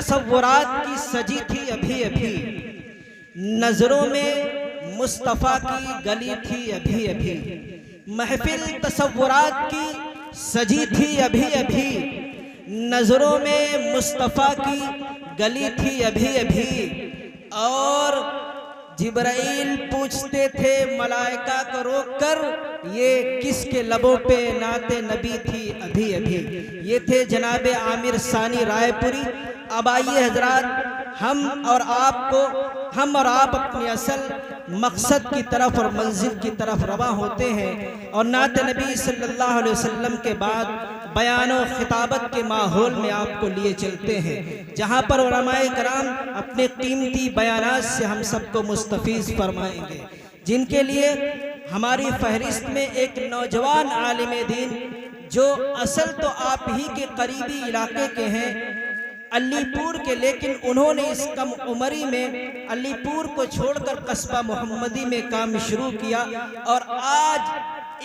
तसव्वुरात की सजी थी अभी अभी, नजरों में मुस्तफ़ा की गली थी अभी अभी। महफिल तसव्वुरात की सजी थी अभी अभी, नजरों में मुस्तफ़ा की गली थी अभी अभी। और जिब्राइल पूछते थे मलाइका को रोक कर, ये किसके लबों पे नाते नबी थी अभी अभी। ये थे जनाब आमिर सानी रायपुरी। अब आइए हजरात, हम और आप अपनी असल मकसद की तरफ और मंजिल की तरफ रवा होते हैं और नाते नबी सल्लल्लाहु अलैहि वसल्लम के बाद बयान और खिताबत के माहौल में आपको लिए चलते हैं, जहाँ पर उलमाए कराम अपने कीमती बयानात से हम सबको मुस्तफ़ीज़ फरमाएंगे, जिनके लिए हमारी फहरिस्त में एक नौजवान आलिम दीन जो असल तो आप ही के करीबी इलाके के हैं, अलीपुर के, लेकिन उन्होंने इस कम उम्री में अलीपुर को छोड़कर कस्बा मोहम्मदी में काम शुरू किया और आज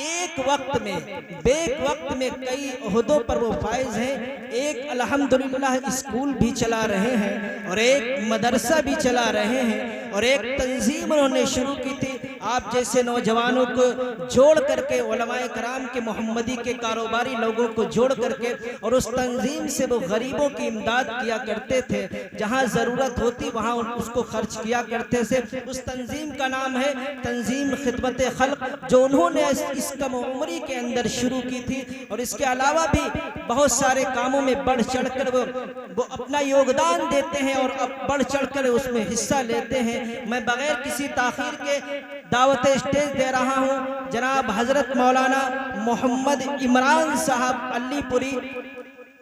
एक वक्त में बेक वक्त में कई ओहदों पर वो फाइज हैं। एक अल्हम्दुलिल्लाह स्कूल भी चला रहे हैं और एक मदरसा भी चला रहे हैं और एक तंजीम उन्होंने शुरू की थी आप जैसे नौजवानों को जोड़ करके, उलमाए कराम के मोहम्मदी के कारोबारी लोगों को जोड़ करके, और उस तंजीम से वो गरीबों की इमदाद किया करते थे, जहाँ ज़रूरत होती वहाँ उसको खर्च किया करते थे। उस तंजीम का नाम है तंजीम खिदमत खल्क, जो उन्होंने इस कम उम्री के अंदर शुरू की थी। और इसके अलावा भी बहुत सारे कामों में बढ़ चढ़ कर वो अपना योगदान देते हैं और अब बढ़ चढ़ कर उसमें हिस्सा लेते हैं। मैं बगैर किसी ताखीर के दावत स्टेज दे रहा हूँ जनाब हजरत मौलाना मोहम्मद इमरान साहब अलीपुरी।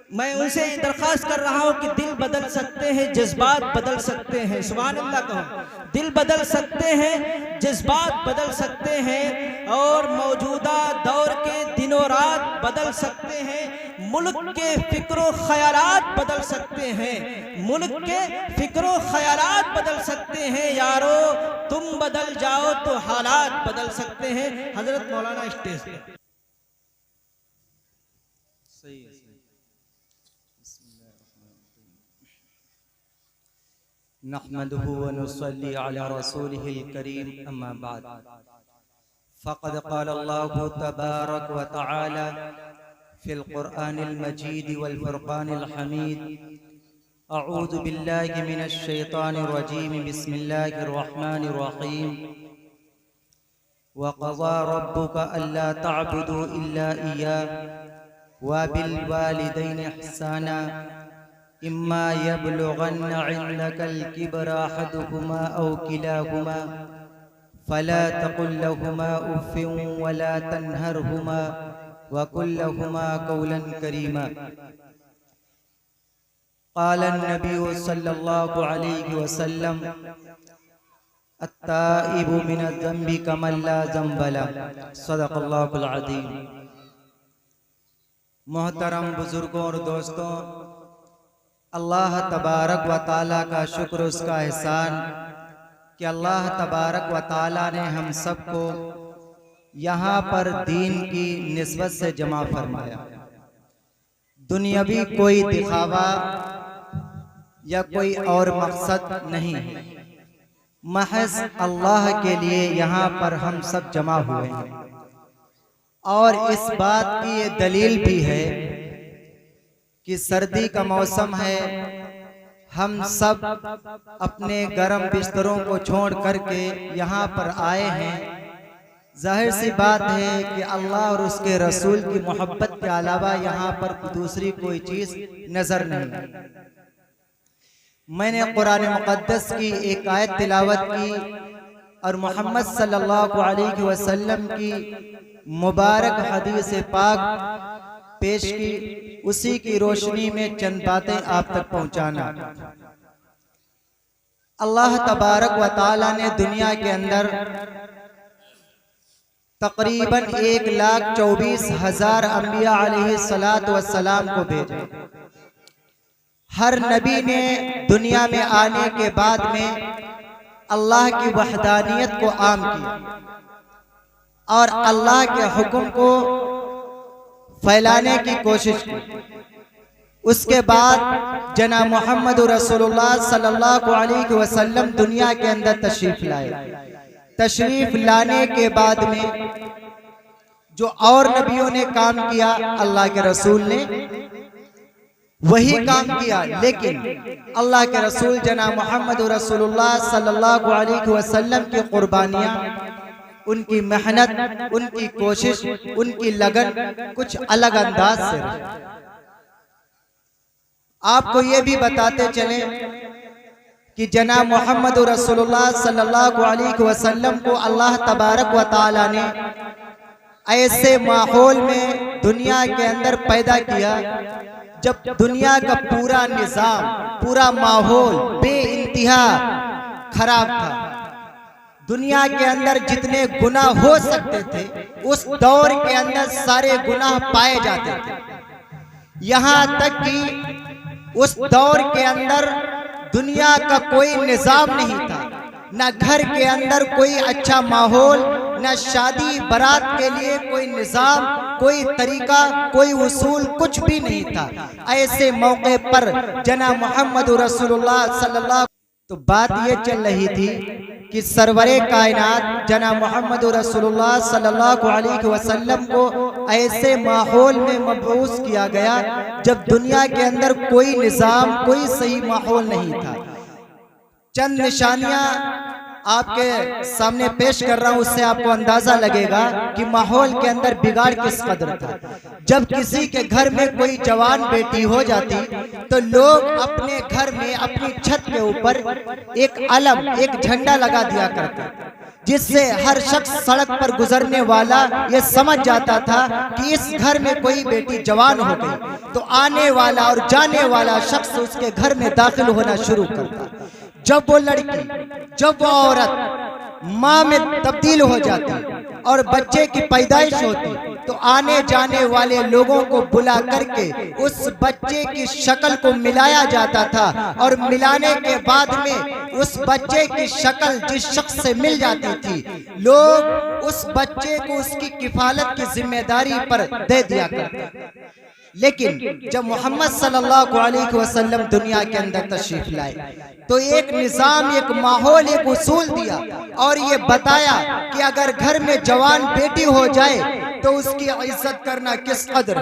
मैं उनसे दरख्वास्त कर रहा हूँ कि दिल बदल सकते हैं, जज्बात बदल सकते हैं। सुभान अल्लाह कहो। दिल बदल सकते हैं, जज्बात बदल सकते हैं और मौजूदा दौर के दिनों रात बदल सकते हैं। मुल्क के फिक्रो ख्यालात बदल सकते हैं, मुल्क के फिक्रो ख्यालात बदल सकते हैं। यारो तुम बदल जाओ तो हालात बदल सकते हैं। हजरत मौलाना स्टेज पे। सही है। नहमदुहु व नुसल्ली अला रसूलिहिल करीम, अम्मा बाद। फ़क़द क़ाल अल्लाहु तबारक व तआला फ़िल क़ुरआनिल मजीद वल फ़ुरक़ानिल हमीद। अऊज़ु बिल्लाहि मिनश शैतानिर रजीम, बिस्मिल्लाहिर रहमानिर रहीम। व क़ज़ा रब्बुका अल्ला तअबुदू इल्ला इय्याहु व बिल वालिदैनि इहसाना इम्मा यबलुगन्ना इंदकल किबरा अहदुहुमा औ किलाहुमा फला तकुल लहुमा उफ़्फ़िन वला तन्हरहुमा वकुल लहुमा कौलन करीमा। क़ाल अन्नबी सल्लल्लाहु अलैहि वसल्लम अत्ताइबु मिनज़्ज़ंबि कमन ला ज़ंब लह। सदक़ल्लाहुल अज़ीम। मोहतरम बुजुर्गों और दोस्तों, अल्लाह तबारक व ताला का शुक्र, उसका एहसान कि अल्लाह तबारक व ताला ने हम सबको यहाँ पर दीन की निस्बत से जमा फरमाया। दुनियावी कोई दिखावा या कोई और मकसद नहीं है, महज अल्लाह के लिए यहाँ पर हम सब जमा हुए हैं। और इस बात की ये दलील भी है कि सर्दी का मौसम है, हम सब अपने गर्म बिस्तरों को छोड़ करके यहाँ पर आए हैं। जाहिर सी बात है कि अल्लाह और उसके रसूल की मोहब्बत के अलावा यहाँ पर दूसरी कोई चीज़ नज़र नहीं। मैंने कुरान मुक़द्दस की एक आयत तिलावत की और मोहम्मद सल्लल्लाहु अलैहि वसल्लम की मुबारक हदीस पाक पेश की। उसी की रोशनी में चंद बातें आप तक पहुंचाना। अल्लाह तबारक व ताला ने दुनिया के अंदर तकरीबन 1,24,000 अंबिया अलैहिस्सलातु वस्सलाम को भेजा। हर नबी ने दुनिया में आने के बाद में अल्लाह की वहदानियत को आम किया और अल्लाह के हुक्म को फैलाने की कोशिश की। उसके बाद जनाब मोहम्मद रसूलुल्लाह सल्लल्लाहु अलैहि वसल्लम दुनिया के अंदर तशरीफ लाए। तशरीफ लाने के बाद में जो और नबियों ने काम किया, अल्लाह के रसूल ने वही काम किया, लेकिन अल्लाह के रसूल जनाब मोहम्मद रसूलुल्लाह सल्लल्लाहु अलैहि वसल्लम की कुर्बानियाँ, उनकी मेहनत, उनकी कोशिश, उनकी लगन कुछ अलग अंदाज से रही। आपको ये भी बताते चले कि जनाब मोहम्मद रसूलुल्लाह सल्लल्लाहु अलैहि वसल्लम को अल्लाह तबारक व तआला ने ऐसे माहौल में दुनिया के अंदर पैदा किया जब दुनिया का पूरा निजाम, पूरा माहौल बेइंतहा खराब था। दुनिया के अंदर जितने गुनाह हो सकते थे उस दौर के अंदर सारे गुनाह पाए जाते थे। यहाँ तक कि उस दौर के अंदर दुनिया का कोई निजाम नहीं था, न घर के अंदर कोई अच्छा माहौल, न शादी बारात के लिए कोई निजाम, कोई तरीका, कोई उसूल, कुछ भी नहीं था। ऐसे मौके पर जनाब मोहम्मद रसूलुल्लाह सल्लल्लाहु, तो बात ये चल रही थी कि सरवरे कायनात जनाब मोहम्मद रसूलुल्लाह सल्लल्लाहु अलैहि वसल्लम को ऐसे माहौल में मबऊस किया गया जब दुनिया के अंदर कोई निजाम, कोई सही माहौल नहीं था। चंद निशानियां आपके सामने पेश कर रहा हूं, उससे आपको अंदाजा लगेगा कि माहौल के अंदर बिगाड़ किस कदर था। जब किसी के घर में कोई जवान बेटी हो जाती तो लोग अपने घर में अपनी छत के ऊपर एक अलम, एक झंडा लगा दिया करते, जिससे हर शख्स सड़क पर गुजरने वाला ये समझ जाता था कि इस घर में कोई बेटी जवान हो गई, तो आने वाला और जाने वाला शख्स उसके घर में दाखिल होना शुरू करता। जब वो लड़की, जब वो औरत माँ में तब्दील हो जाती और बच्चे की पैदाइश होती तो आने जाने वाले लोगों को बुला करके उस बच्चे की शक्ल को मिलाया जाता था, और मिलाने के बाद में उस बच्चे की शक्ल जिस शख्स से मिल जाती थी, लोग उस बच्चे को उसकी किफालत की जिम्मेदारी पर दे दिया करते। लेकिन जब मोहम्मद सल्लल्लाहु अलैहि वसल्लम दुनिया के अंदर तशरीफ लाए तो एक निजाम, एक माहौल, एक उसूल दिया और ये बताया कि अगर घर में जवान बेटी हो जाए तो उसकी इज्जत करना किस कदर।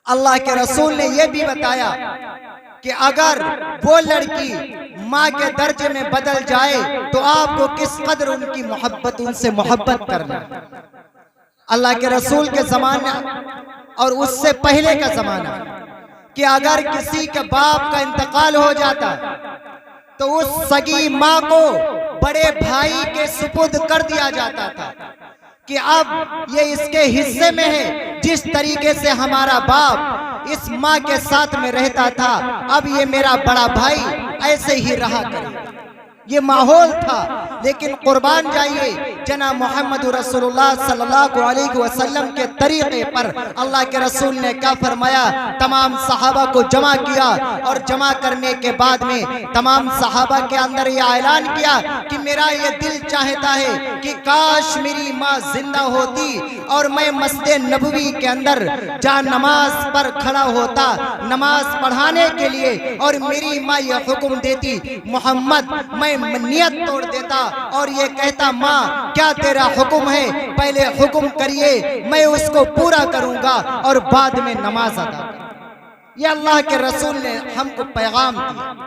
अल्लाह के रसूल ने यह भी बताया कि अगर वो लड़की माँ के दर्जे में बदल जाए तो आपको किस कदर उनकी मोहब्बत, उनसे मोहब्बत करना। अल्लाह के रसूल के जमाना और उससे पहले का जमाना कि अगर किसी के बाप का इंतकाल हो जाता तो उस सगी माँ को बड़े भाई के सुपुर्द कर दिया जाता था कि अब ये इसके हिस्से में है। जिस तरीके से हमारा बाप इस माँ के साथ में रहता था, अब ये मेरा बड़ा भाई ऐसे ही रहा करे। ये माहौल था। लेकिन कुर्बान जाइए जनाब मोहम्मद रसूलुल्लाह सल्लल्लाहु अलैहि वसल्लम के तरीके पर। अल्लाह के रसूल ने क्या फरमाया, तमाम सहाबा को जमा किया और जमा करने के बाद में तमाम सहाबा के अंदर ये ऐलान किया कि मेरा ये दिल चाहता है कि काश मेरी माँ जिंदा होती और मैं मस्जिद नबवी के अंदर जहाँ नमाज पर खड़ा होता नमाज पढ़ाने के लिए, और मेरी माँ ये हुक्म देती मोहम्मद, मैं नियत तोड़ देता और ये कहता माँ क्या तेरा हुक्म है, पहले हुक्म करिए, मैं उसको पूरा करूंगा और बाद में नमाज अदा। ये अल्लाह के रसूल ने हमको पैगाम दिया।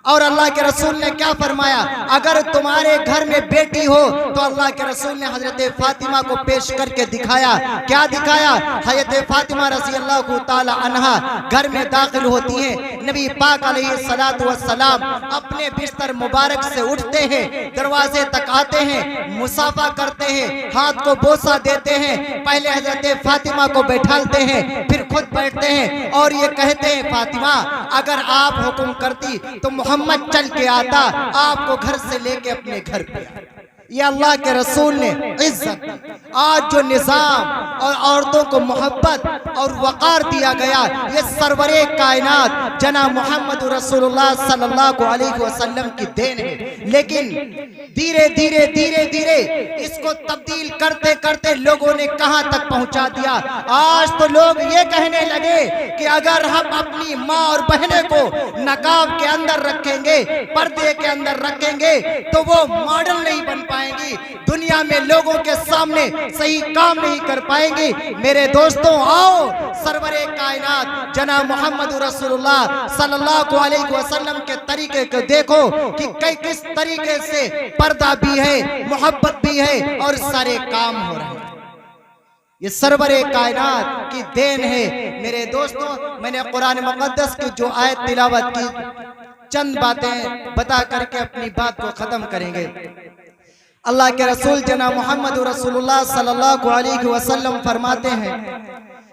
और अल्लाह के रसूल ने क्या फरमाया, अगर तुम्हारे घर में बेटी हो तो अल्लाह के रसूल ने हजरत फातिमा को पेश करके दिखाया। क्या दिखाया? हजरत फातिमा रज़ी अल्लाह ताला अन्हा घर में दाखिल होती हैं, नबी पाक अलैहिस्सलातु वस्सलाम अपने बिस्तर मुबारक से उठते हैं, दरवाजे तक आते हैं, मुसाफा करते हैं, हाथ को बोसा देते हैं, पहले हजरत फातिमा को बैठाते हैं, फिर खुद बैठते हैं और ये कहते हैं फातिमा अगर आप हुक्म करती तो मोहम्मद चल के आता आपको घर से लेके अपने घर पे। ये अल्लाह के रसूल ने इज्जत। आज जो निजाम और औरतों को मोहब्बत और वक़ार दिया गया, ये सरवरे कायनात जनाब मोहम्मद रसूलुल्लाह सल्लल्लाहु अलैहि वसल्लम की देन है। लेकिन धीरे धीरे धीरे धीरे इसको तब्दील करते करते करते लोगों ने कहां तक पहुंचा दिया। आज तो लोग ये कहने लगे कि अगर हम अपनी माँ और बहनें को नकाब के अंदर रखेंगे, पर्दे के अंदर रखेंगे, तो वो मॉडल नहीं बन पाएंगी, दुनिया में लोगों के सामने सही काम नहीं कर पाएंगी। मेरे दोस्तों, आओ सरवरे कायनात जनाब मोहम्मद रसूलुल्लाह सल्लल्लाहु अलैहि वसल्लम के तरीके को देखो कि किस तरीके से पर्दा भी है, मोहब्बत भी है और सारे काम हो रहे हैं। ये सरवरे कायनात की देन है। मेरे दोस्तों, मैंने कुरान मुक़द्दस की जो आयत तिलावत की, चंद बातें बता करके अपनी बात को खत्म करेंगे। अल्लाह के रसूल जनाब मोहम्मद रसूलुल्लाह सल्लल्लाहु अलैहि वसल्लम फरमाते हैं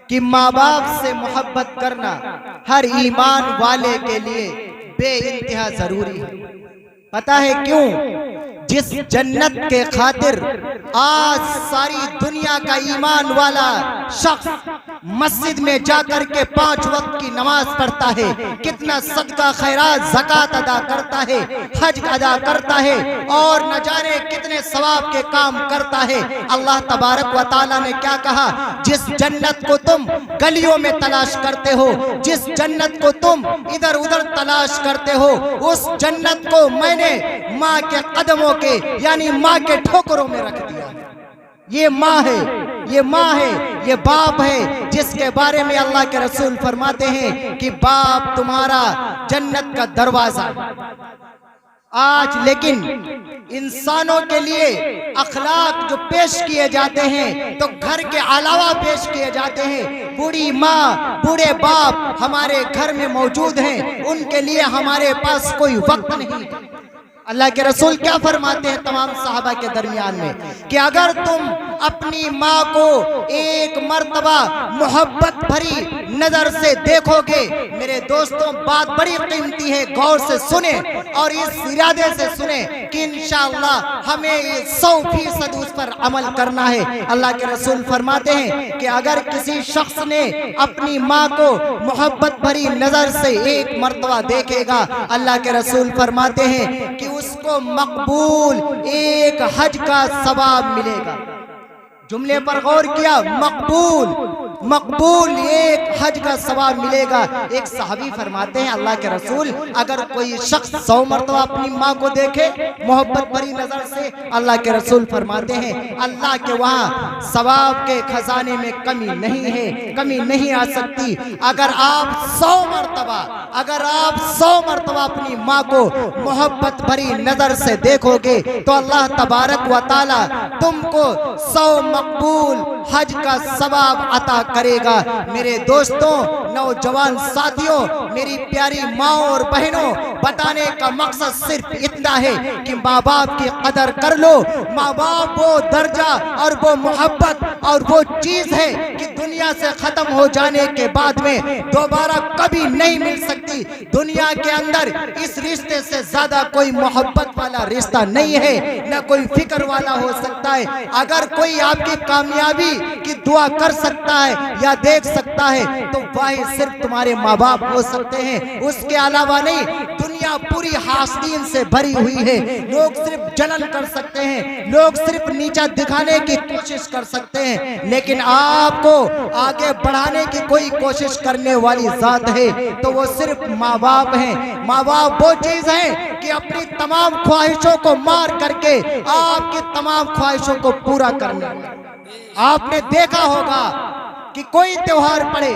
कि माँ बाप से मोहब्बत करना हर ईमान वाले के लिए बेइंतहा जरूरी है। पता है क्यों? जिस जन्नत के खातिर आज सारी दुनिया का ईमान वाला शख्स मस्जिद में जाकर के 5 वक्त की नमाज पढ़ता है, कितना सदका खैरात ज़कात अदा करता है, हज अदा करता है और न जाने कितने सवाब के काम करता है। अल्लाह तबारक व तआला ने क्या कहा? जिस जन्नत को तुम गलियों में तलाश करते हो, जिस जन्नत को तुम इधर उधर तलाश करते हो, उस जन्नत को मैंने माँ के कदमों के यानी माँ के ठोकरों में रख दिया। ये माँ है, ये माँ है, ये बाप है, जिसके बारे में अल्लाह के रसूल फरमाते हैं कि बाप तुम्हारा जन्नत का दरवाजा। आज लेकिन इंसानों के लिए अखलाक जो पेश किए जाते हैं तो घर के अलावा पेश किए जाते हैं। बूढ़ी माँ, बूढ़े बाप हमारे घर में मौजूद हैं, उनके लिए हमारे पास कोई वक्त नहीं। अल्लाह के रसूल क्या फरमाते हैं तमाम सहाबा के दरमियान में कि अगर तुम अपनी माँ को एक मर्तबा मोहब्बत भरी नजर से देखोगे, मेरे दोस्तों बात बड़ी कीमती है, गौर से सुने और इस इरादे से सुने कि इंशाअल्लाह हमें 100% उस पर अमल करना है। अल्लाह के रसूल फरमाते हैं कि अगर किसी शख्स ने अपनी माँ को मोहब्बत भरी नजर से एक मर्तबा देखेगा, अल्लाह के रसूल फरमाते हैं कि उसको मकबूल एक हज का सवाब मिलेगा। जुमले पर गौर किया, मकबूल मकबूल एक हज का सवाब मिलेगा। एक सहाबी फरमाते हैं अल्लाह के रसूल, अगर कोई शख्स 100 मरतबा अपनी माँ को देखे मोहब्बत भरी नजर से, अल्लाह के रसूल फरमाते हैं अल्लाह के वहाँ सवाब के खजाने में कमी नहीं है, कमी नहीं आ सकती। अगर आप 100 मरतबा अपनी माँ को मोहब्बत भरी नजर से देखोगे तो अल्लाह तबारक व तआला तुमको 100 मकबूल हज का सवाब अता करेगा। मेरे दोस्तों, नौजवान साथियों, मेरी प्यारी माँ और बहनों, बताने का मकसद सिर्फ इतना है कि माँ बाप की कदर कर लो। माँ बाप वो दर्जा और वो मोहब्बत और वो चीज है कि दुनिया से खत्म हो जाने के बाद में दोबारा कभी नहीं मिल सकती। दुनिया के अंदर इस रिश्ते से ज्यादा कोई मोहब्बत वाला रिश्ता नहीं है, न कोई फिक्र वाला हो सकता है। अगर कोई आपकी कामयाबी की दुआ कर सकता है या देख सकता है तो वह सिर्फ तुम्हारे माँ बाप हो सकते हैं, उसके अलावा नहीं। दुनिया पूरी हासदीन से भरी हुई है, लोग सिर्फ जलन कर सकते हैं, लोग सिर्फ नीचा दिखाने की कोशिश कर सकते हैं, लेकिन आपको आगे बढ़ाने की कोई कोशिश करने वाली जात है तो वो सिर्फ माँ बाप हैं। माँ बाप वो चीज है कि अपनी तमाम ख्वाहिशों को मार करके आपकी तमाम ख्वाहिशों को पूरा करना। आपने देखा होगा कि कोई त्योहार पड़े,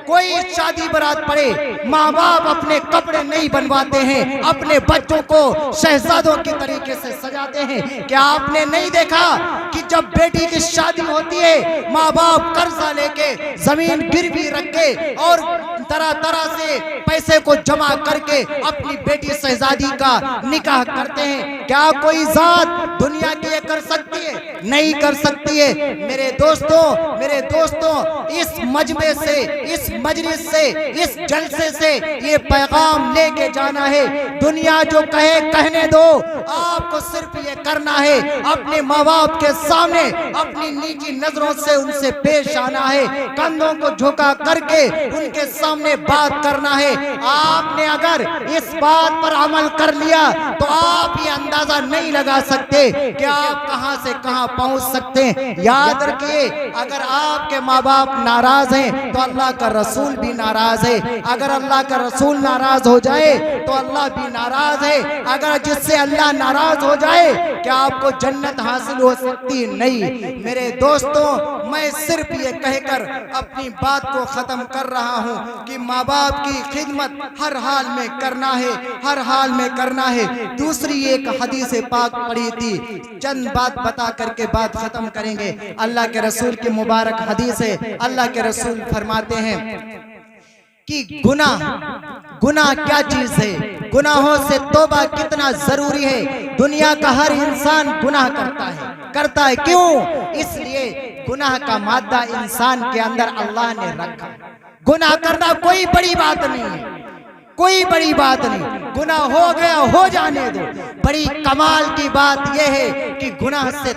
कोई शादी बारात पड़े, माँ बाप अपने कपड़े नहीं बनवाते हैं, अपने बच्चों को शहजादों के तरीके से सजाते हैं। क्या आपने नहीं देखा कि जब बेटी की शादी होती है माँ बाप कर्जा लेके जमीन गिरवी रख के और तरह तरह से पैसे को जमा करके अपनी बेटी शहजादी का निकाह करते हैं? क्या कोई जात दुनिया की ये कर सकती है? नहीं कर सकती है। मेरे दोस्तों, इस मजमे से, इस मजलिस से, इस जलसे से ये पैगाम लेके जाना है। दुनिया जो कहे कहने दो, आपको सिर्फ ये करना है अपने माँ बाप के सामने अपनी निजी नजरों से उनसे पेश आना है, कंधों को झुका करके उनके सामने बात करना है। आपने अगर इस बात पर अमल कर लिया तो आप ये अंदाजा नहीं लगा सकते कि आप कहां से कहां पहुंच सकते हैं। याद रखिए, अगर आपके माँ बाप नाराज हैं तो अल्लाह का रसूल भी नाराज है। अगर अल्लाह का रसूल नाराज हो जाए तो अल्लाह भी नाराज है। अगर जिससे अल्लाह नाराज हो जाए क्या आपको जन्नत हासिल हो सकती? नहीं। मेरे दोस्तों, मैं सिर्फ ये कहकर अपनी बात को खत्म कर रहा हूँ कि माँ बाप की खिदमत हर हाल में करना है, हर हाल में करना है। दूसरी एक हदीस पाक पढ़ी थी, चंद बात बता करके बात खत्म करेंगे। अल्लाह के रसूल की मुबारक हदीस है। अल्लाह के रसूल फरमाते हैं कि गुनाह क्या चीज है, गुनाहों से तौबा कितना जरूरी है। दुनिया का हर इंसान गुनाह करता है। क्यों? इसलिए गुनाह का मादा इंसान के अंदर अल्लाह ने रखा। गुनाह करना कोई बड़ी बात नहीं है, कोई बड़ी बात नहीं। गुनाह हो गया, हो जाने दो। बड़ी कमाल की बात यह है कि गुनाह से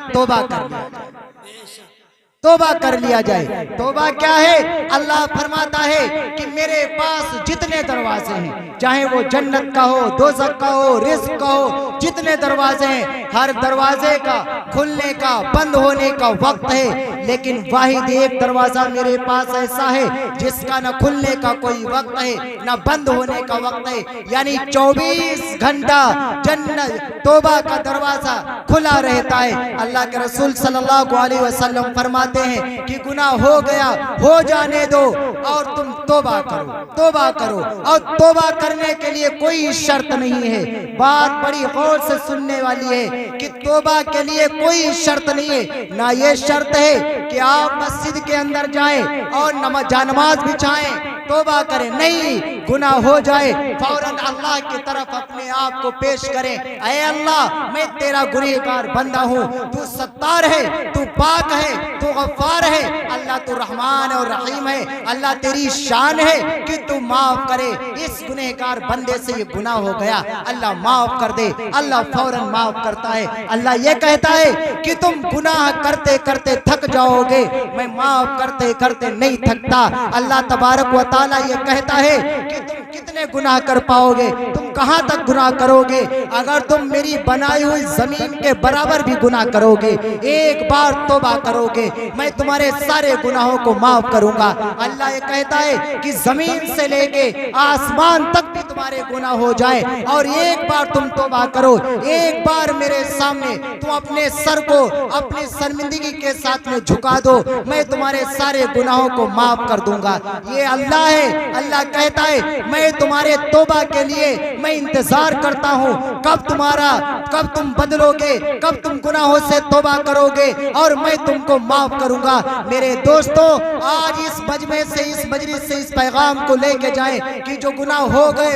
तौबा कर लिया जाए। तौबा क्या है? अल्लाह फरमाता है कि मेरे पास जितने दरवाजे हैं, चाहे वो जन्नत का हो, दोज़ख का हो, रिज़्क़ का हो, जितने दरवाजे हैं, हर दरवाजे का खुलने का, बंद होने का वक्त है। लेकिन वाहिद एक दरवाजा मेरे पास ऐसा है जिसका न खुलने का कोई वक्त है, न बंद होने का वक्त है। यानी 24 घंटा जन्नत तौबा का दरवाजा खुला रहता है। अल्लाह के रसूल सल्लल्लाहु अलैहि वसल्लम फरमाते हैं कि गुनाह हो गया, हो जाने दो और तुम तौबा करो। और तौबा करने के लिए कोई शर्त नहीं है। बात बड़ी गौर से सुनने वाली है कि तौबा के लिए कोई शर्त नहीं है। ना ये शर्त है कि आप मस्जिद के अंदर जाएं और नमाज बिछाएं, तौबा करें। नहीं, गुनाह हो जाए फौरन अल्लाह की तरफ अपने आप को पेश करें। ऐ अल्लाह, मैं तेरा गुनहगार बंदा हूँ, तू सत्तार है, तू पाक है, तू गफ्फार है। अल्लाह तू रहमान और रहीम है। अल्लाह तेरी शान है कि तू माफ करे। इस गुनहगार बंदे से ये गुनाह हो गया, अल्लाह माफ कर दे। अल्लाह फौरन माफ करता है। अल्लाह ये कहता है कि तुम गुनाह करते करते थक जाओगे, मैं माफ करते करते नहीं थकता। अल्लाह तबारक व तआला ये कहता है कि तुम कितने गुनाह कर पाओगे, तुम कहां तक गुनाह करोगे? अगर तुम मेरी बनाई हुई जमीन के बराबर भी गुनाह करोगे, एक बार तौबा करोगे, मैं तुम्हारे सारे गुनाहों को माफ करूंगा। अल्लाह ये कहता है कि जमीन से लेके आसमान तक भी तुम्हारे गुनाह हो जाए और एक बार तुम तौबा करो, एक बार मेरे सामने तुम अपने सर को अपनी शर्मिंदगी के साथ में झुका दो, मैं तुम्हारे सारे गुनाहों को माफ कर दूंगा। ये अल्लाह है। अल्लाह कहता है मैं तुम्हारे तौबा के लिए मैं इंतजार करता हूँ, कब तुम बदलोगे, कब तुम गुनाहों से तौबा करोगे और मैं तुमको माफ करूंगा। मेरे दोस्तों, आज इस मजमे से, इस मजलिस से इस पैगाम को लेके जाएं कि जो गुनाह हो गए,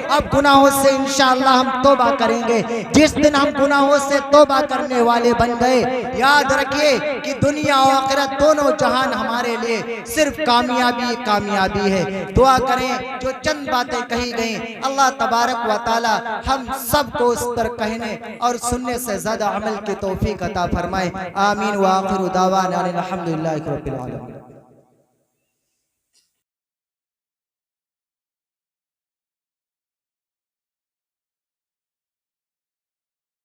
अब गुनाहों से इंशाअल्लाह हम तौबा करेंगे। जिस दिन हम गुनाहों से तौबा करने वाले बन गए, याद रखिए कि दुनिया और आखिरत दोनों जहान हमारे लिए सिर्फ कामयाबी है। दुआ करें जो चंद बातें कही गई, अल्लाह तबारक व तआला हम सबको उस पर कहने और सुनने से ज्यादा अमल की तौफीक अता फरमाए। आमीन व आखिरु दावाना अनिल हम्दुलिल्लाहि रब्बिल आलमीन।